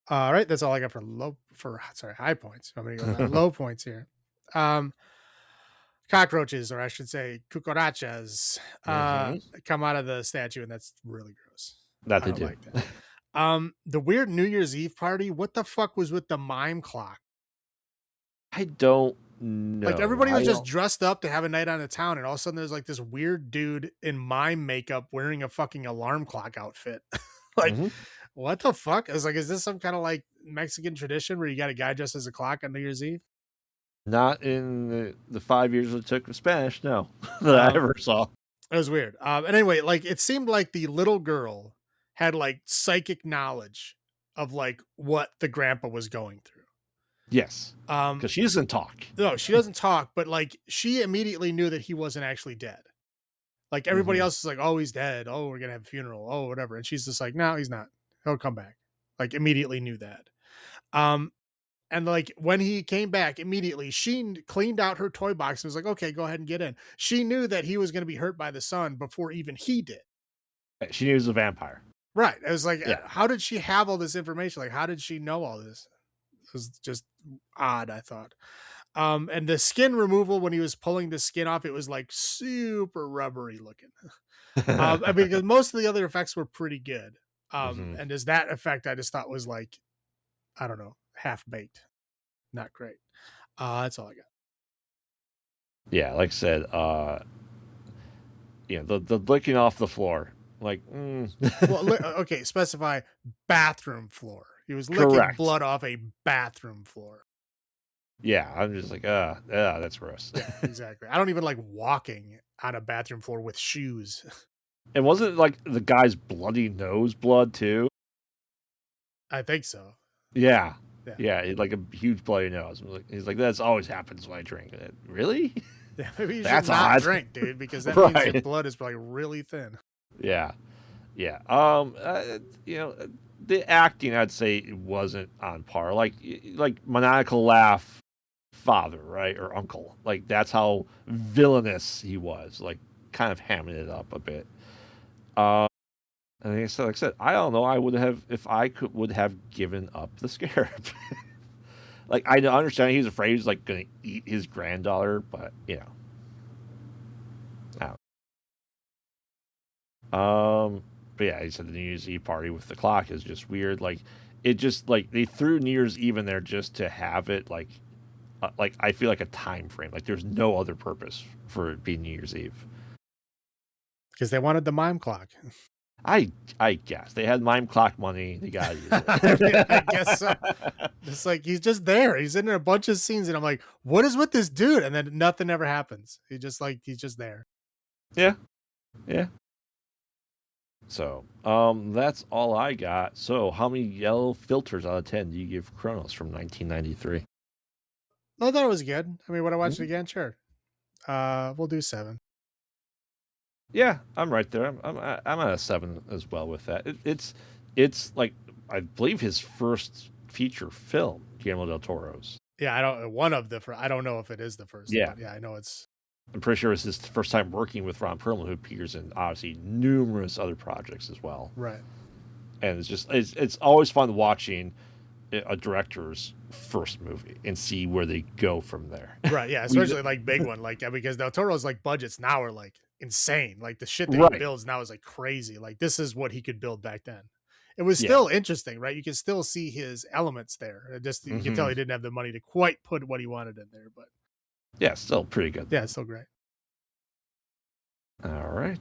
Speaker 1: All right, that's all I got for high points. I'm gonna go to low points here. Cockroaches, or I should say cucarachas, come out of the statue, and that's really gross.
Speaker 2: That
Speaker 1: I
Speaker 2: they
Speaker 1: don't
Speaker 2: do.
Speaker 1: like that. The weird New Year's Eve party. What the fuck was with the mime clock?
Speaker 2: I don't know.
Speaker 1: Like everybody was just dressed up to have a night on the town, and all of a sudden there's like this weird dude in mime makeup wearing a fucking alarm clock outfit. Like, what the fuck? I was like, is this some kind of like Mexican tradition where you got a guy dressed as a clock on New Year's Eve?
Speaker 2: Not in the 5 years it took for Spanish, no, that I ever saw.
Speaker 1: It was weird. And anyway, like it seemed like the little girl had like psychic knowledge of like what the grandpa was going through.
Speaker 2: Yes. Because she doesn't talk.
Speaker 1: No, she doesn't talk, but like she immediately knew that he wasn't actually dead. Like everybody else is like, oh, he's dead. Oh, we're gonna have a funeral. Oh, whatever. And she's just like, no, he's not. He'll come back. Like immediately knew that. And like when he came back immediately, she cleaned out her toy box and was like, okay, go ahead and get in. She knew that he was going to be hurt by the sun before even he did.
Speaker 2: She knew he was a vampire.
Speaker 1: Right. I was like, how did she have all this information? Like, how did she know all this? It was just odd, I thought. And the skin removal, when he was pulling the skin off, it was like super rubbery looking. I mean, because most of the other effects were pretty good. And as that effect, I just thought was like, I don't know, half baked. Not great. That's all I got.
Speaker 2: Yeah, like I said, the licking off the floor. Like,
Speaker 1: Well, okay, specify bathroom floor. He was licking blood off a bathroom floor.
Speaker 2: Yeah, I'm just like, that's gross.
Speaker 1: Yeah, exactly. I don't even like walking on a bathroom floor with shoes.
Speaker 2: And wasn't like the guy's bloody nose blood too?
Speaker 1: I think so.
Speaker 2: Yeah, like a huge bloody nose. He's like, that's always happens when I drink. Really?
Speaker 1: Yeah, maybe you should not drink, dude, because that means your blood is probably really thin.
Speaker 2: Yeah, yeah. You know, the acting, I'd say, it wasn't on par. Like maniacal laugh, father, right, or uncle. Like that's how villainous he was. Like kind of hamming it up a bit. And like I said, I don't know. I would have, if I could, would have given up the scarab. Like I understand he's afraid he's like going to eat his granddaughter, but I but yeah, he said the New Year's Eve party with the clock is just weird. Like it just like they threw New Year's Eve in there just to have it like I feel like a time frame. Like there's no other purpose for it being New Year's Eve.
Speaker 1: Because they wanted the mime clock.
Speaker 2: I guess they had mime clock money. They got to use it.
Speaker 1: I mean, I guess so. It's like he's just there. He's in a bunch of scenes, and I'm like, what is with this dude? And then nothing ever happens. He's just there.
Speaker 2: Yeah, yeah. So, that's all I got. So, how many yellow filters out of 10 do you give Chronos from 1993?
Speaker 1: I thought it was good. I mean, would I watch it
Speaker 2: Mhm.
Speaker 1: again? Sure. We'll do 7.
Speaker 2: Yeah, I'm right there. I'm at a 7 as well with that. It's like I believe his first feature film, Guillermo del Toro's.
Speaker 1: Yeah, I don't know if it is the first,
Speaker 2: Yeah,
Speaker 1: but yeah, I know it's
Speaker 2: I'm pretty sure it's his first time working with Ron Perlman, who appears in obviously numerous other projects as well.
Speaker 1: right.
Speaker 2: And it's always fun watching a director's first movie and see where they go from there.
Speaker 1: Right, yeah, especially like big one, like because Del Toro's like budgets now are like insane. Like the shit that he
Speaker 2: Right.
Speaker 1: builds now is like crazy. Like this is what he could build back then. It was
Speaker 2: Yeah.
Speaker 1: still interesting, right? You can still see his elements there. Just you can tell
Speaker 2: Hmm.
Speaker 1: he didn't have the money to quite put what he wanted in there, but
Speaker 2: Yeah, still pretty good
Speaker 1: yeah,
Speaker 2: though.
Speaker 1: it's still great.
Speaker 2: All right.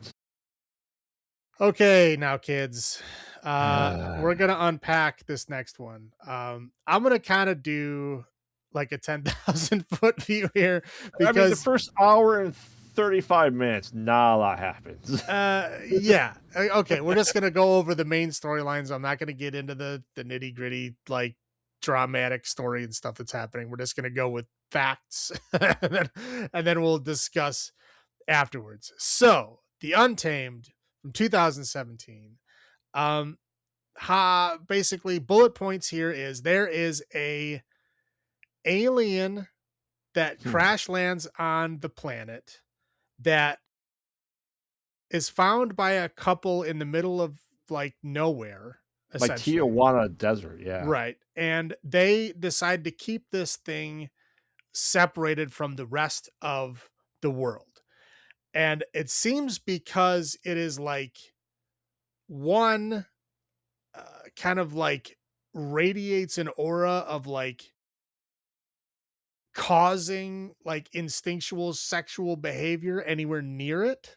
Speaker 1: Okay, now kids, we're
Speaker 2: Uh,
Speaker 1: gonna unpack this next one. I'm gonna kind of do like a 10,000 foot view here
Speaker 2: I mean, the
Speaker 1: because
Speaker 2: first hour and 35 minutes, not a lot happens.
Speaker 1: yeah. Okay, we're just gonna go over the main storylines. I'm not gonna get into the nitty gritty like dramatic story and stuff that's happening. We're just gonna go with facts, and then we'll discuss afterwards. So, The Untamed from 2017. Um, basically bullet points here is there is a alien that
Speaker 2: Hmm.
Speaker 1: crash lands on the planet that is found by a couple in the middle of like nowhere,
Speaker 2: Like
Speaker 1: essentially.
Speaker 2: Tijuana Desert, yeah.
Speaker 1: Right. And they decide to keep this thing separated from the rest of the world. And it seems because it is like one kind of like radiates an aura of like causing like instinctual sexual behavior anywhere near it.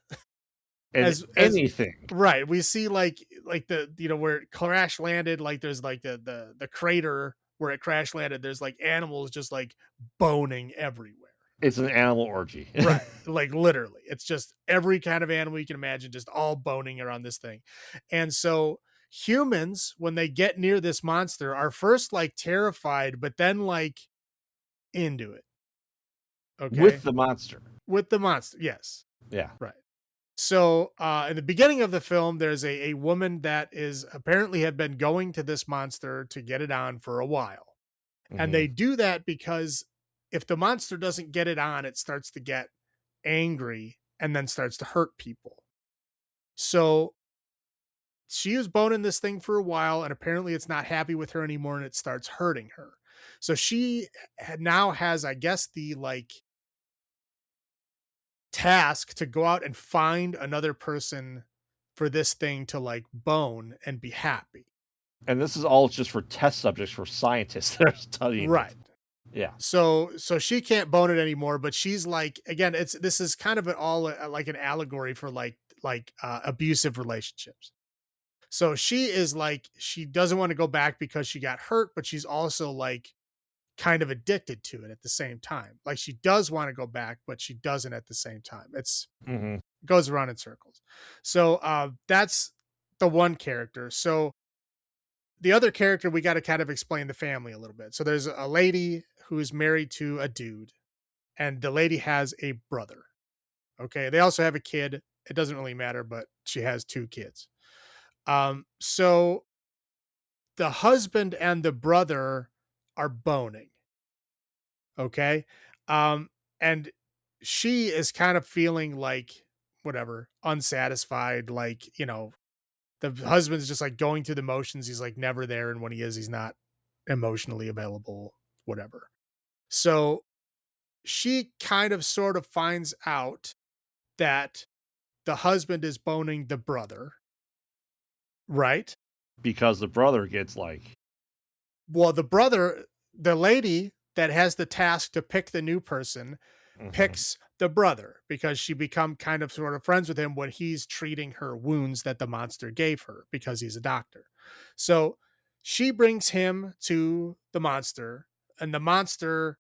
Speaker 2: And
Speaker 1: As
Speaker 2: anything.
Speaker 1: right, we see like the where it crash landed, like there's like the crater where it crash landed, there's like animals just like boning everywhere.
Speaker 2: It's an animal orgy.
Speaker 1: Right, like literally, it's just every kind of animal you can imagine, just all boning around this thing. And so humans, when they get near this monster, are first like terrified, but then like into it.
Speaker 2: With
Speaker 1: Okay,
Speaker 2: the monster.
Speaker 1: with the monster, yes,
Speaker 2: Yeah.
Speaker 1: right. So, in the beginning of the film, there's a woman that is apparently had been going to this monster to get it on for a while. And
Speaker 2: Hmm.
Speaker 1: they do that because if the monster doesn't get it on, it starts to get angry and then starts to hurt people. So she is boning this thing for a while, and apparently it's not happy with her anymore and it starts hurting her. So she now has, I guess, the like task to go out and find another person for this thing to like bone and be happy.
Speaker 2: And this is all just for test subjects for scientists that are studying
Speaker 1: Right.
Speaker 2: it. Yeah.
Speaker 1: So she can't bone it anymore, but she's like again, it's this is kind of like an allegory for abusive relationships. So she is like she doesn't want to go back because she got hurt, but she's also like kind of addicted to it at the same time. Like she does want to go back, but she doesn't at the same time. It's
Speaker 2: Hmm.
Speaker 1: goes around in circles. So that's the one character. So the other character, we got to kind of explain the family a little bit. So there's a lady who's married to a dude, and the lady has a brother. Okay. They also have a kid. It doesn't really matter, but she has 2 kids. So the husband and the brother are boning, okay? And she is kind of feeling like whatever, unsatisfied, like, the husband's just like going through the motions. He's like never there, and when he is, he's not emotionally available, whatever. So she kind of sort of finds out that the husband is boning the brother, right?
Speaker 2: because the brother gets like,
Speaker 1: Well, the lady that has the task to pick the new person
Speaker 2: mhm.
Speaker 1: picks the brother because she become kind of sort of friends with him when he's treating her wounds that the monster gave her because he's a doctor. So she brings him to the monster, and the monster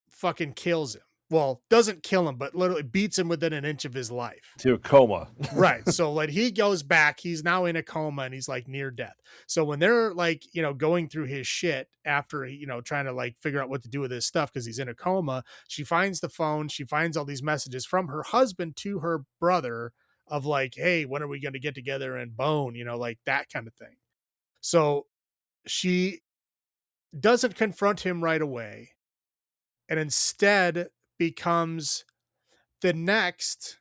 Speaker 1: fucking kills him. Well, doesn't kill him, but literally beats him within an inch of his life.
Speaker 2: To a coma.
Speaker 1: Right. So like he goes back, he's now in a coma and he's like near death. So when they're like, going through his shit after trying to like figure out what to do with his stuff because he's in a coma, she finds the phone, she finds all these messages from her husband to her brother of like, hey, when are we going to get together and bone, like that kind of thing. So she doesn't confront him right away and instead becomes the next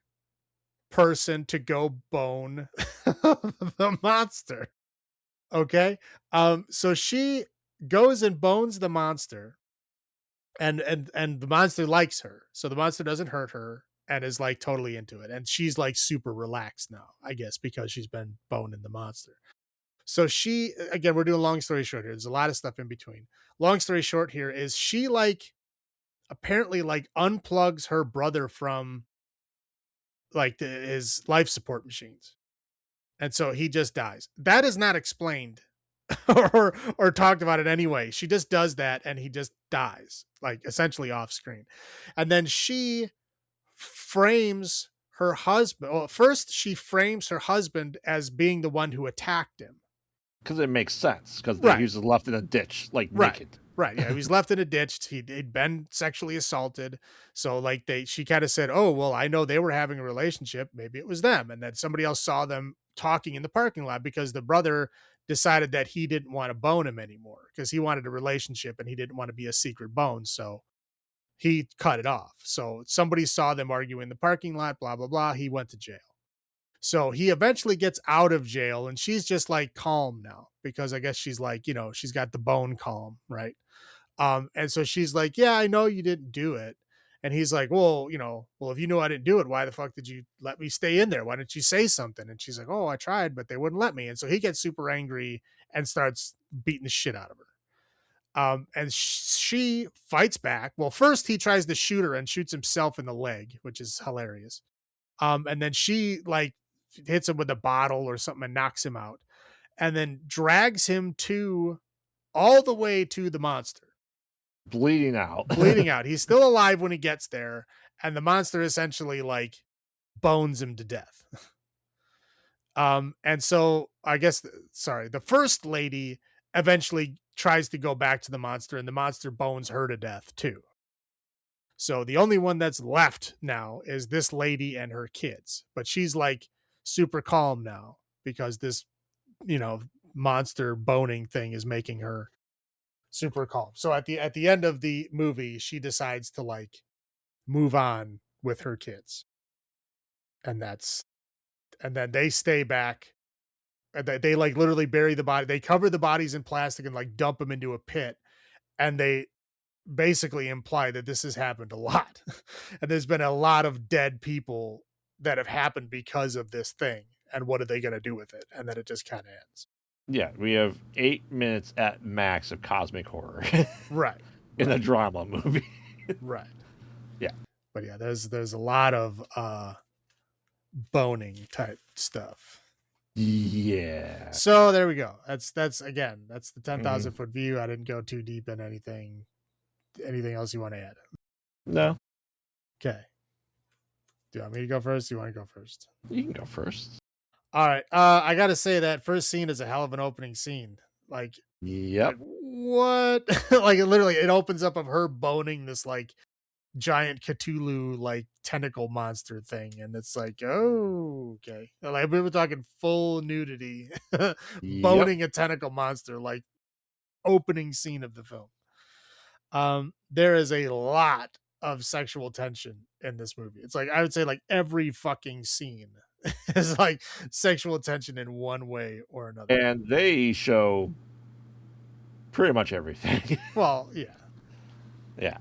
Speaker 1: person to go bone the monster. Okay. So she goes and bones the monster, and the monster likes her. So the monster doesn't hurt her and is like totally into it. And she's like super relaxed now, I guess, because she's been boning the monster. So she, again, we're doing long story short here. There's a lot of stuff in between. Long story short here is she like apparently like unplugs her brother from like his life support machines. And so he just dies. That is not explained or talked about it anyway. She just does that and he just dies, like essentially off screen. And then she frames her husband. Well, first she frames her husband as being the one who attacked him.
Speaker 2: Because it makes sense. Because he
Speaker 1: Right.
Speaker 2: was left in a ditch, like
Speaker 1: Right.
Speaker 2: naked.
Speaker 1: Right. Yeah. He was left in a ditch. He'd been sexually assaulted. So like she kind of said, oh, well, I know they were having a relationship. Maybe it was them. And then somebody else saw them talking in the parking lot because the brother decided that he didn't want to bone him anymore because he wanted a relationship and he didn't want to be a secret bone. So he cut it off. So somebody saw them arguing in the parking lot, blah, blah, blah. He went to jail. So he eventually gets out of jail and she's just like calm now because I guess she's like, she's got the bone calm, right? And so she's like, yeah, I know you didn't do it. And he's like, well, if you knew I didn't do it, why the fuck did you let me stay in there? Why didn't you say something? And she's like, oh, I tried, but they wouldn't let me. And so he gets super angry and starts beating the shit out of her. And she fights back. Well, first he tries to shoot her and shoots himself in the leg, which is hilarious. And then she like hits him with a bottle or something and knocks him out, and then drags him to all the way to the monster.
Speaker 2: Bleeding out.
Speaker 1: Bleeding out. He's still alive when he gets there, and the monster essentially like bones him to death. And so I guess the first lady eventually tries to go back to the monster, and the monster bones her to death too. So the only one that's left now is this lady and her kids, but she's like super calm now because this, monster boning thing is making her super calm. So at the end of the movie, she decides to like move on with her kids. And then they stay back. And they like literally bury the body. They cover the bodies in plastic and like dump them into a pit. And they basically imply that this has happened a lot. And there's been a lot of dead people that have happened because of this thing. And what are they going to do with it? And then it just kind of ends.
Speaker 2: Yeah, we have 8 minutes at max of cosmic horror.
Speaker 1: Right.
Speaker 2: In a drama movie.
Speaker 1: Right.
Speaker 2: Yeah.
Speaker 1: But yeah, there's a lot of boning type stuff.
Speaker 2: Yeah.
Speaker 1: So there we go. That's the 10,000 foot view. I didn't go too deep in anything. Anything else you want to add?
Speaker 2: No.
Speaker 1: Okay. Do you want me to go first? Do you want to go first?
Speaker 2: You can go first.
Speaker 1: All right. I got to say that first scene is a hell of an opening scene. Like,
Speaker 2: yep.
Speaker 1: Like, what? Like, literally, it opens up of her boning this like giant Cthulhu like tentacle monster thing, and it's like, oh, okay. Like we were talking full nudity,
Speaker 2: Yep.
Speaker 1: boning a tentacle monster, like opening scene of the film. There is a lot of sexual tension in this movie. It's like I would say like every fucking scene is like sexual tension in one way or another.
Speaker 2: And they show pretty much everything.
Speaker 1: Well, yeah,
Speaker 2: Yeah.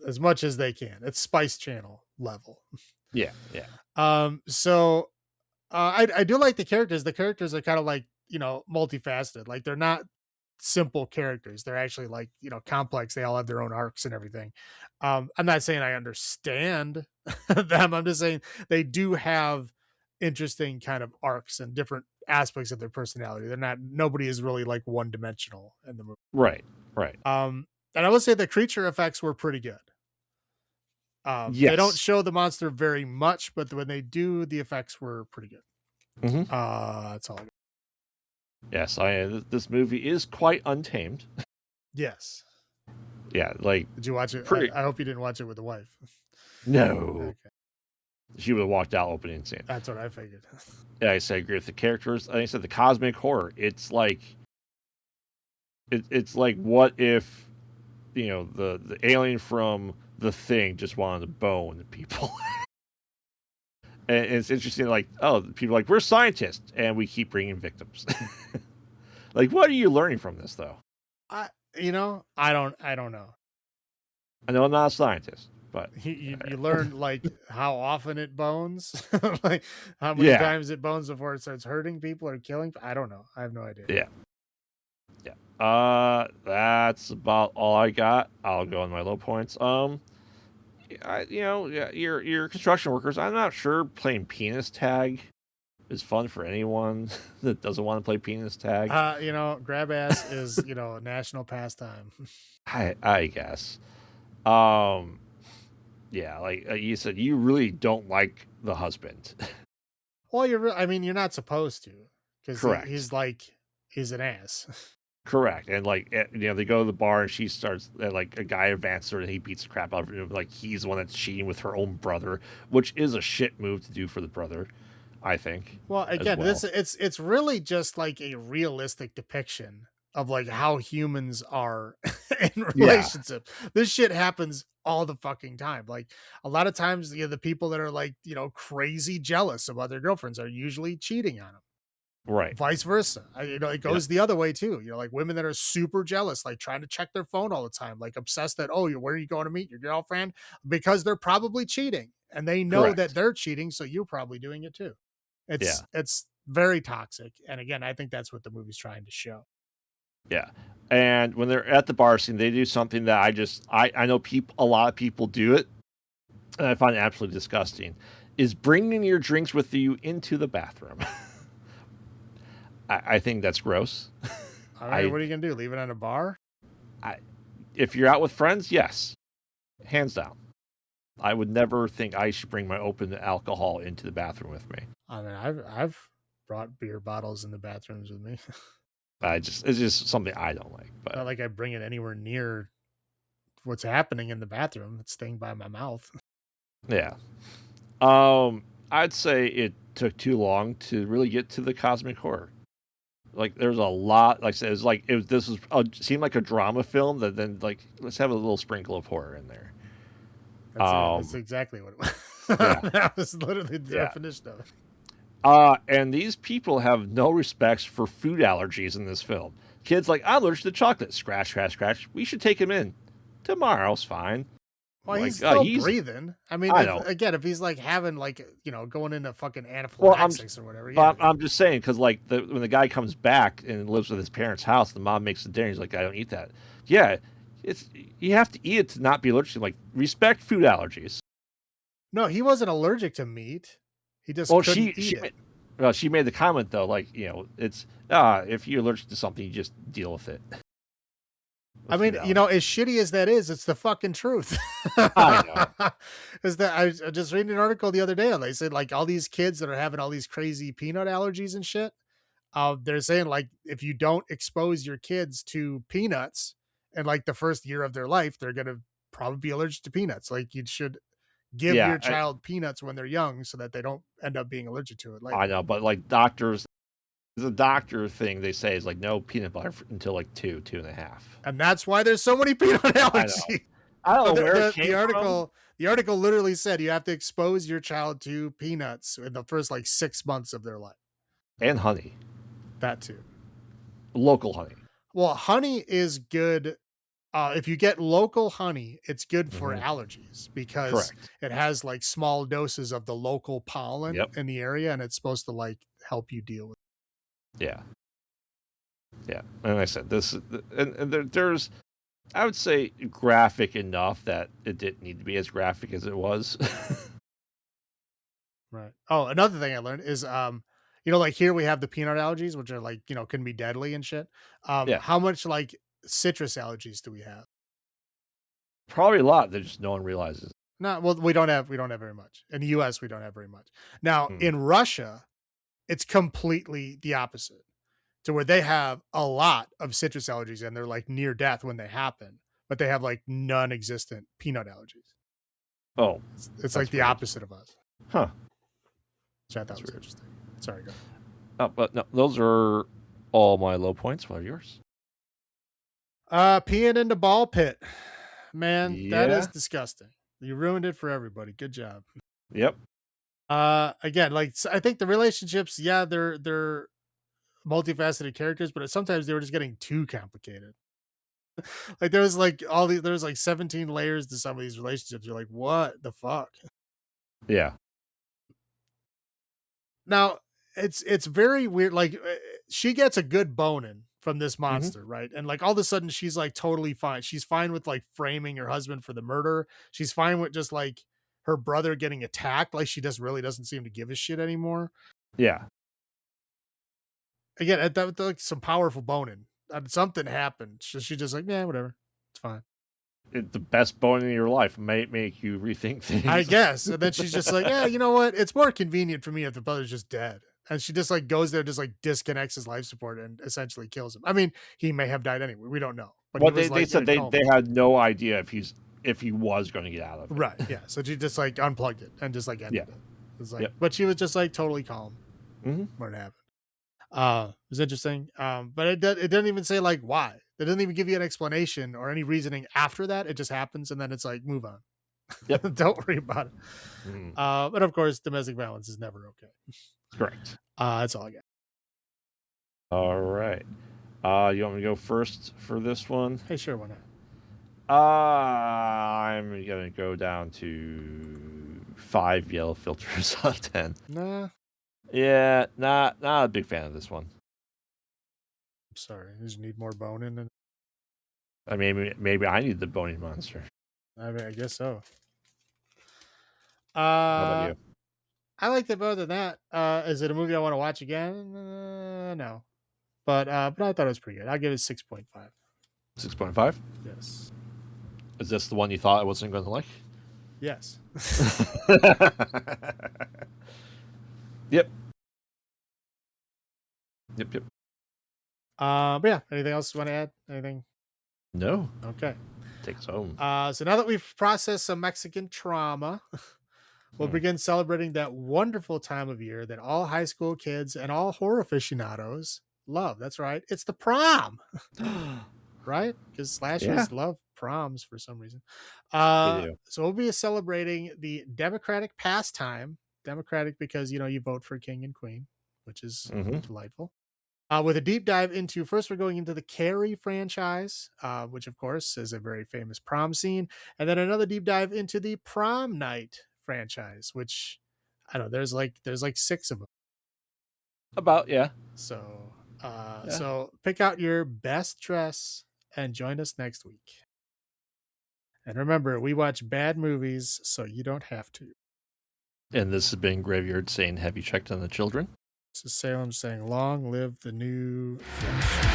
Speaker 1: as much as they can. It's Spice Channel level.
Speaker 2: Yeah. Yeah.
Speaker 1: So I do like the characters. The characters are kind of like, you know, multifaceted. Like they're not simple characters. They're actually like, you know, complex. They all have their own arcs and everything. I'm not saying I understand them. I'm just saying they do have interesting kind of arcs and different aspects of their personality. They're not, nobody is really like one dimensional in the movie.
Speaker 2: Right. Right.
Speaker 1: And I will say the creature effects were pretty good. They don't
Speaker 2: Yes.
Speaker 1: show the monster very much, but when they do, the effects were pretty good.
Speaker 2: Mm-hmm.
Speaker 1: That's all I got.
Speaker 2: Yes. This movie is quite untamed.
Speaker 1: Yes.
Speaker 2: Yeah. Like,
Speaker 1: did you watch it?
Speaker 2: pretty.
Speaker 1: I hope you didn't watch it with the wife.
Speaker 2: No.
Speaker 1: Okay.
Speaker 2: She would have walked out opening scene.
Speaker 1: That's what I figured.
Speaker 2: Yeah, I say I agree with the characters. Like I said, the cosmic horror. It's like, it's like, what if, you know, the alien from The Thing just wanted to bone people. And it's interesting, like, oh, people are like, we're scientists, and we keep bringing victims. Like, what are you learning from this, though?
Speaker 1: I I don't know.
Speaker 2: I know I'm not a scientist, but
Speaker 1: You learn like how often it bones, like how many times it bones before it starts hurting people or killing. I don't know. I have no idea.
Speaker 2: Yeah. That's about all I got. I'll go on my low points. Your construction workers. I'm not sure playing penis tag is fun for anyone that doesn't want to play penis tag.
Speaker 1: Grab ass is a national pastime.
Speaker 2: I guess. Yeah, like you said, you really don't like the husband.
Speaker 1: Well, you're not supposed to, because
Speaker 2: Correct.
Speaker 1: he's an ass.
Speaker 2: Correct. And like, they go to the bar and she starts, like, a guy advances her and he beats the crap out of her. Like, he's the one that's cheating with her own brother, which is a shit move to do for the brother, I think.
Speaker 1: Well, again, it's really just like a realistic depiction of like how humans are in relationships. This shit happens all the fucking time. Like a lot of times, the people that are like, crazy jealous of other girlfriends are usually cheating on them.
Speaker 2: Right.
Speaker 1: Vice versa. It goes the other way too. Like women that are super jealous, like trying to check their phone all the time, like obsessed that, oh, where are you going to meet your girlfriend? Because they're probably cheating and they know that they're cheating. So you're probably doing it too. It's very toxic. And again, I think that's what the movie's trying to show.
Speaker 2: Yeah. And when they're at the bar scene, they do something that I know a lot of people do it, and I find it absolutely disgusting, is bringing your drinks with you into the bathroom. I think that's gross.
Speaker 1: All right, what are you going to do? Leave it at a bar?
Speaker 2: If you're out with friends, yes. Hands down. I would never think I should bring my open alcohol into the bathroom with me.
Speaker 1: I mean, I've brought beer bottles in the bathrooms with me.
Speaker 2: It's just something I don't like. But
Speaker 1: not like I bring it anywhere near what's happening in the bathroom. It's staying by my mouth.
Speaker 2: Yeah. I'd say it took too long to really get to the cosmic horror. Like there's a lot. Like I said, this seemed like a drama film. That then, like, let's have a little sprinkle of horror in there.
Speaker 1: That's exactly what it was. Yeah. That was literally the definition of it.
Speaker 2: And these people have no respects for food allergies in this film. Kids like, I'm allergic to chocolate. Scratch, scratch, scratch. We should take him in. Tomorrow's fine.
Speaker 1: Well, he's still breathing. I mean, if he's like having going into fucking anaphylaxis or whatever. Yeah.
Speaker 2: I'm just saying, because like when the guy comes back and lives with his parents' house, the mom makes the dinner. He's like, I don't eat that. Yeah, you have to eat it to not be allergic. Like, respect food allergies.
Speaker 1: No, he wasn't allergic to meat. He just couldn't eat it.
Speaker 2: She made the comment though, like, it's if you're allergic to something, you just deal with it.
Speaker 1: I mean, as shitty as that is, it's the fucking truth.
Speaker 2: I know.
Speaker 1: Is that I just read an article the other day and they said like all these kids that are having all these crazy peanut allergies and shit. They're saying like if you don't expose your kids to peanuts in like the first year of their life, they're gonna probably be allergic to peanuts. Like you should give your child peanuts when they're young so that they don't end up being allergic to it later.
Speaker 2: I know, but like doctors, the doctor thing they say is like no peanut butter until like 2.5.
Speaker 1: And that's why there's so many peanut allergies.
Speaker 2: I don't know where it came
Speaker 1: from. The article literally said you have to expose your child to peanuts in the first like 6 months of their life.
Speaker 2: And honey.
Speaker 1: That too.
Speaker 2: Local honey.
Speaker 1: Well, honey is good. If you get local honey, it's good for allergies because it has like small doses of the local pollen in the area, and it's supposed to like help you deal with it.
Speaker 2: Yeah. And like I said, this and there's, I would say, graphic enough that it didn't need to be as graphic as it was.
Speaker 1: Right. Oh, another thing I learned is, like here we have the peanut allergies, which are like, can be deadly and shit. How much like citrus allergies do we have?
Speaker 2: Probably a lot that just no one realizes.
Speaker 1: No, well, we don't have very much. In the US, we don't have very much. Now, in Russia, it's completely the opposite. To where they have a lot of citrus allergies and they're like near death when they happen, but they have like non-existent peanut allergies.
Speaker 2: Oh,
Speaker 1: it's like the opposite of us.
Speaker 2: Huh.
Speaker 1: Which I thought was interesting. Sorry, go.
Speaker 2: But no, those are all my low points. What are yours?
Speaker 1: Peeing in the ball pit. Man, that is disgusting. You ruined it for everybody. Good job.
Speaker 2: Yep.
Speaker 1: Again, like I think the relationships, they're multifaceted characters, but sometimes they were just getting too complicated. Like there's like 17 layers to some of these relationships. You're like, what the fuck?
Speaker 2: Yeah.
Speaker 1: Now it's very weird. Like she gets a good boning from this monster, right? And like all of a sudden she's like totally fine. She's fine with like framing her husband for the murder. She's fine with just like her brother getting attacked. Like she really doesn't seem to give a shit anymore.
Speaker 2: Yeah.
Speaker 1: Again, that like some powerful boning. Something happened. She just like, yeah, whatever. It's fine.
Speaker 2: The best bone in your life may make you rethink things.
Speaker 1: I guess. And then she's just like, yeah, you know what? It's more convenient for me if the brother's just dead. And she just like goes there, just like disconnects his life support and essentially kills him. I mean, he may have died anyway. We don't know. But
Speaker 2: well, they said they had no idea if he was going to get out of it.
Speaker 1: Right. Yeah. So she just like unplugged it and just like ended it. It's like, but she was just like totally calm when it happened. It was interesting. But it didn't even say like why. It doesn't even give you an explanation or any reasoning after that. It just happens and then it's like move on.
Speaker 2: Yep.
Speaker 1: Don't worry about it. But of course, domestic violence is never okay.
Speaker 2: Correct.
Speaker 1: That's all I got.
Speaker 2: All right. You want me to go first for this one?
Speaker 1: Hey, sure, why not?
Speaker 2: I'm gonna go down to 5 yellow filters out of 10.
Speaker 1: Nah.
Speaker 2: Yeah, not a big fan of this one.
Speaker 1: I'm sorry. You just need more bone in it.
Speaker 2: I mean, maybe I need the bony monster.
Speaker 1: I mean, I guess so.
Speaker 2: How about you?
Speaker 1: I liked it better than that. Is it a movie I want to watch again? No. But I thought it was pretty good. I'll give it 6.5.
Speaker 2: 6.5?
Speaker 1: Yes.
Speaker 2: Is this the one you thought I wasn't going to like?
Speaker 1: Yes.
Speaker 2: Yep.
Speaker 1: But yeah, anything else you want to add? Anything?
Speaker 2: No.
Speaker 1: Okay.
Speaker 2: Take us home.
Speaker 1: So now that we've processed some Mexican trauma, we'll begin celebrating that wonderful time of year that all high school kids and all horror aficionados love. That's right. It's the prom. Right? Because slashers love proms for some reason. So we'll be celebrating the democratic pastime. Democratic because, you vote for king and queen, which is delightful. With a deep dive into, first we're going into the Carrie franchise, which of course is a very famous prom scene. And then another deep dive into the Prom Night franchise, which I don't know, there's like 6 of them.
Speaker 2: About, yeah.
Speaker 1: So, so pick out your best dress and join us next week. And remember, we watch bad movies so you don't have to.
Speaker 2: And this has been Graveyard saying, have you checked on the children?
Speaker 1: This is Salem saying, long live the new friendship.